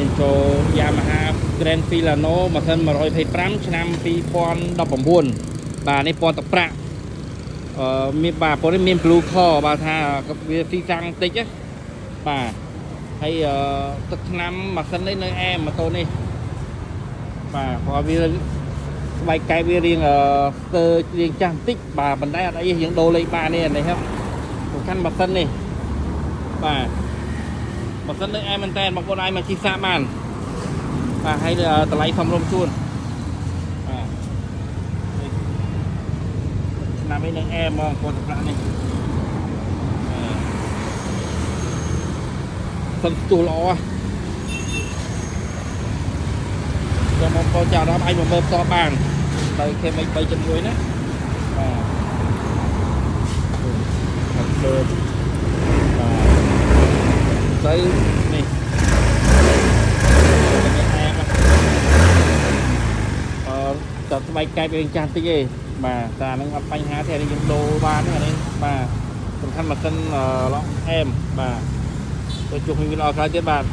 មានចូល Yamaha Grand Filano ម៉ាស៊ីន125ឆ្នាំ2019បាទនេះពណ៌ទឹកប្រាក់មានបាទពណ៌នេះមាន blue core បាទថាវាស៊ីសាំងតិចណាបាទហើយទឹកឆ្នាំម៉ាស៊ីននេះនៅអែមម៉ូតូនេះបាទព្រោះវាស្បែកកែបវារៀងស្ទើររៀងចាស់បន្តិចបាទប៉ុន្តែអត់អីយើងដូរលេខបាននេះនេះครับសំខាន់ម៉ាស៊ីននេះបាទម៉ាស៊ីននៅអែមមែនតើបងប្អូនអាចមកជិះសាកបានបាទហើយតម្លៃសមរម្យជូនបាទឆ្នាំនេះនៅអែមហ្មងពណ៌ទឹកប្រាក់នេះសិនស្ទុះល្អចាំបងប្អូនចាំដល់អាចមកមើលផ្ទាល់បានទៅ KMX 3.1 ណាបាទលើបាទទៅនេះតែស្បែកកែបវាចាស់តិចទេបាទតែហ្នឹងអត់បញ្ហាទេនេះយើងដូរបានហ្នឹងអានេះបាទសំខាន់ម៉ាស៊ីនឡងអែមបាទទៅជួបគ្នាវីដេអូក្រោយទៀតបាទ